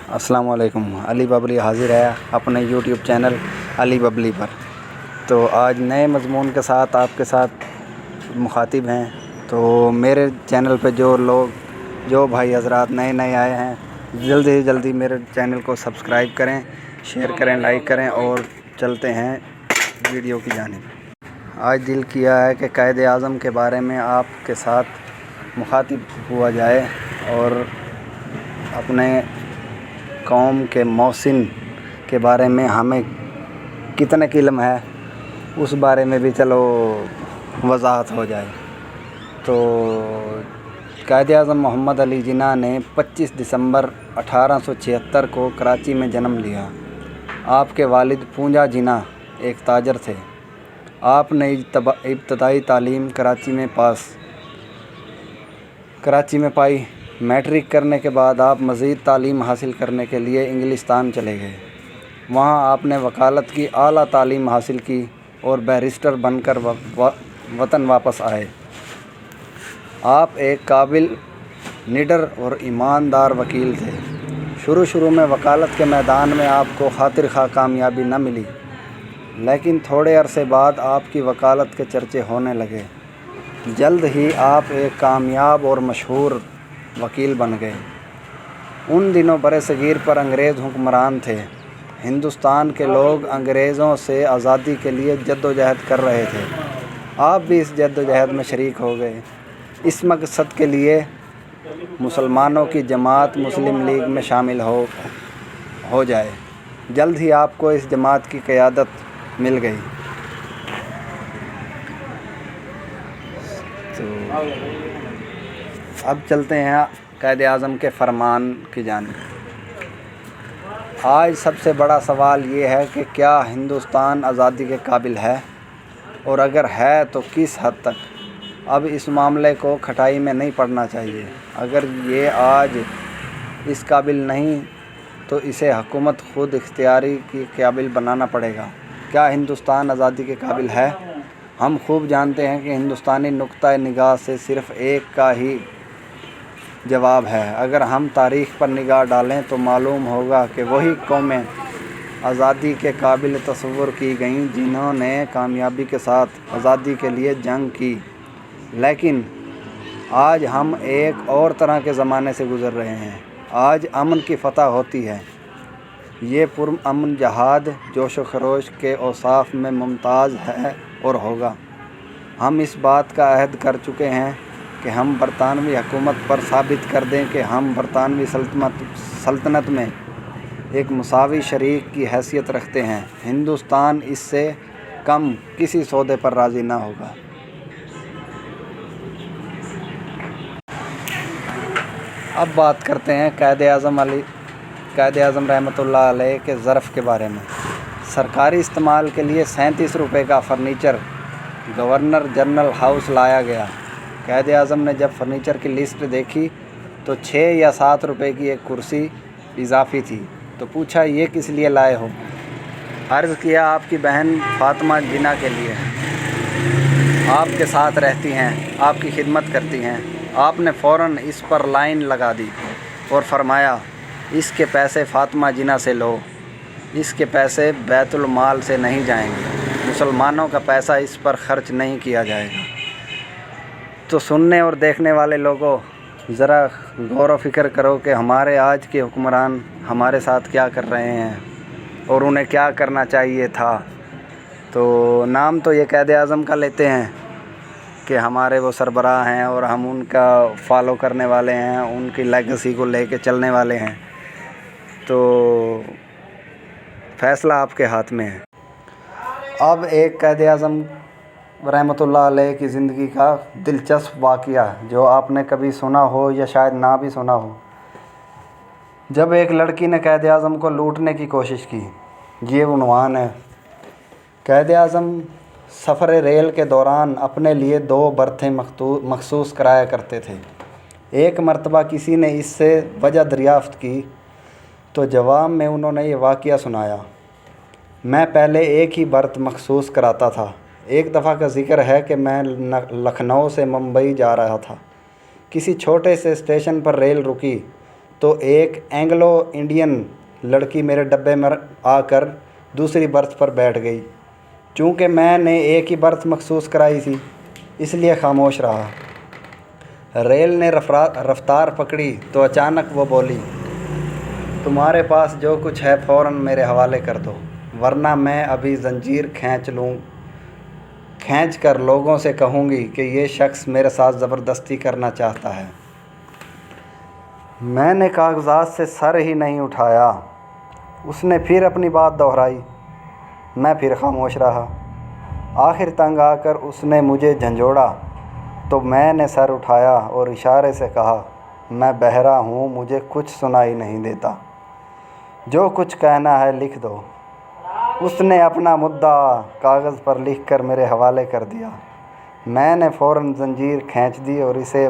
अस्सलाम वालेकुम। अली बबली हाज़िर है अपने यूट्यूब चैनल अली बबली पर। तो आज नए मज़मून के साथ आपके साथ मुखातिब हैं। तो मेरे चैनल पे जो भाई हज़रात नए आए हैं, जल्दी से जल्दी मेरे चैनल को सब्सक्राइब करें, शेयर करें, लाइक करें और चलते हैं वीडियो की जानिब। आज दिल किया है कि कायदे आज़म के बारे में आपके साथ मुखातिब हुआ जाए और अपने कौम के मौसिन के बारे में हमें कितने की इल्म है उस बारे में भी चलो वजाहत हो जाए। तो कायदे आज़म मोहम्मद अली जिन्ना ने 25 दिसंबर 1876 को कराची में जन्म लिया। आपके वालिद पूंजा जिन्ना एक ताजर थे। आपने इब्तदाई तालीम कराची में पाई। मैट्रिक करने के बाद आप मज़ीद तालीम हासिल करने के लिए इंग्लिस्तान चले गए। वहाँ आपने वकालत की आला तालीम हासिल की और बैरिस्टर बनकर वतन वापस आए। आप एक काबिल, निडर और ईमानदार वकील थे। शुरू में वकालत के मैदान में आपको खातिर खा कामयाबी न मिली, लेकिन थोड़े अरसे बाद आपकी वकालत के चर्चे होने लगे। जल्द ही आप एक कामयाब और मशहूर वकील बन गए। उन दिनों बरसगीर पर अंग्रेज़ हुक्मरान थे। हिंदुस्तान के लोग अंग्रेज़ों से आज़ादी के लिए जद्दोजहद कर रहे थे। आप भी इस जद्दोजहद में शरीक हो गए। इस मकसद के लिए मुसलमानों की जमात मुस्लिम लीग में शामिल हो जाए। जल्द ही आपको इस जमात की क़यादत मिल गई। तो अब चलते हैं कायदे आज़म के फरमान की जानिब। आज सबसे बड़ा सवाल ये है कि क्या हिंदुस्तान आज़ादी के काबिल है, और अगर है तो किस हद तक। अब इस मामले को खटाई में नहीं पड़ना चाहिए। अगर ये आज इस काबिल नहीं तो इसे हुकूमत खुद इख्तियारी की काबिल बनाना पड़ेगा। क्या हिंदुस्तान आज़ादी के काबिल है? हम खूब जानते हैं कि हिंदुस्तानी नुक्ता निगाह से सिर्फ़ एक का ही जवाब है। अगर हम तारीख़ पर निगाह डालें तो मालूम होगा कि वही कौमें आज़ादी के काबिल तस्वुर की गईं जिन्होंने कामयाबी के साथ आज़ादी के लिए जंग की। लेकिन आज हम एक और तरह के ज़माने से गुज़र रहे हैं। आज अमन की फ़तह होती है। ये पुरअमन जहाद जोश व खरोश के औसाफ में मुमताज़ है और होगा। हम इस बात का अहद कर चुके हैं कि हम बरतानवी हुकूमत पर साबित कर दें कि हम बरतानवी सल्तनत में एक मुसावी शरीक की हैसियत रखते हैं। हिंदुस्तान इससे कम किसी सौदे पर राज़ी ना होगा। अब बात करते हैं कायदे आज़म रहमतुल्लाह अलैह के ज़र्फ़ के बारे में। सरकारी इस्तेमाल के लिए 37 रुपये का फ़र्नीचर गवर्नर जनरल हाउस लाया गया। कायदे आज़म ने जब फ़र्नीचर की लिस्ट देखी तो 6 या 7 रुपये की एक कुर्सी इजाफ़ी थी। तो पूछा, ये किस लिए लाए हो? अर्ज़ किया, आपकी बहन फ़ातिमा जिन्ना के लिए। आपके साथ रहती हैं, आपकी खिदमत करती हैं। आपने फ़ौरन इस पर लाइन लगा दी और फरमाया, इसके पैसे फ़ातिमा जिन्ना से लो। इसके पैसे बैतुल माल से नहीं जाएंगे। मुसलमानों का पैसा इस पर ख़र्च नहीं किया जाएगा। तो सुनने और देखने वाले लोगों, ज़रा गौर व फिक्र करो कि हमारे आज के हुक्मरान हमारे साथ क्या कर रहे हैं और उन्हें क्या करना चाहिए था। तो नाम तो ये कायदे आज़म का लेते हैं कि हमारे वो सरबराह हैं और हम उनका फॉलो करने वाले हैं, उनकी लेगेसी को लेके चलने वाले हैं। तो फ़ैसला आपके हाथ में है। अब एक कायदे आज़म रहमतुल्लाह अलैह की ज़िंदगी का दिलचस्प वाक़या जो आपने कभी सुना हो या शायद ना भी सुना हो। जब एक लड़की ने कायदे आज़म को लूटने की कोशिश की। ये उन्वान है। कायदे आज़म सफ़र रेल के दौरान अपने लिए 2 बर्थें मखसूस कराया करते थे। एक मरतबा किसी ने इससे वजह दरियाफ़्त की तो जवाब में उन्होंने ये वाक़या सुनाया। मैं पहले एक ही बर्थ मखसूस कराता था। एक दफ़ा का ज़िक्र है कि मैं लखनऊ से मुंबई जा रहा था। किसी छोटे से स्टेशन पर रेल रुकी تو ایک اینگلو انڈین لڑکی میرے ڈبے میں آ کر دوسری برتھ پر بیٹھ گئی۔ چونکہ میں نے ایک ہی برتھ مخصوص کرائی تھی، اس لیے خاموش رہا۔ ریل نے رفتار پکڑی تو اچانک وہ بولی، تمہارے پاس جو کچھ ہے فوراً میرے حوالے کر دو، ورنہ میں ابھی زنجیر کھینچ کر لوگوں سے کہوں گی کہ یہ شخص میرے ساتھ زبردستی کرنا چاہتا ہے۔ میں نے کاغذات سے سر ہی نہیں اٹھایا۔ اس نے پھر اپنی بات دہرائی۔ میں پھر خاموش رہا۔ آخر تنگ آ کر اس نے مجھے جھنجھوڑا تو میں نے سر اٹھایا اور اشارے سے کہا، میں بہرا ہوں، مجھے کچھ سنائی نہیں دیتا، جو کچھ کہنا ہے لکھ دو۔ اس نے اپنا مدعا کاغذ پر لکھ کر میرے حوالے کر دیا۔ میں نے فوراً زنجیر کھینچ دی اور اسے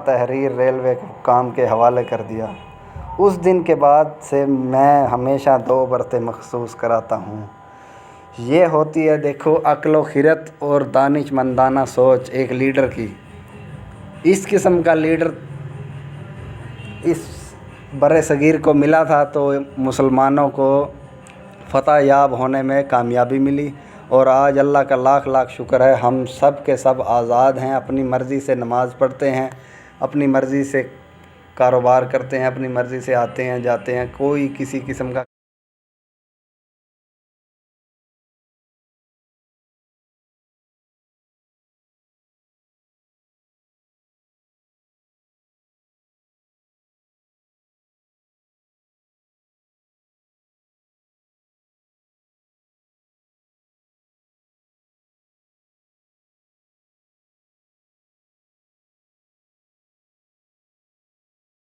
تحریر ریلوے حکام کے حوالے کر دیا۔ اس دن کے بعد سے میں ہمیشہ 2 برتیں مخصوص کراتا ہوں۔ یہ ہوتی ہے دیکھو عقل و خرد اور دانش مندانہ سوچ ایک لیڈر کی۔ اس قسم کا لیڈر اس برِ صغیر کو ملا تھا تو مسلمانوں کو فتح یاب ہونے میں کامیابی ملی، اور آج اللہ کا لاکھ لاکھ شکر ہے، ہم سب کے سب آزاد ہیں، اپنی مرضی سے نماز پڑھتے ہیں، اپنی مرضی سے کاروبار کرتے ہیں، اپنی مرضی سے آتے ہیں جاتے ہیں، کوئی کسی قسم کا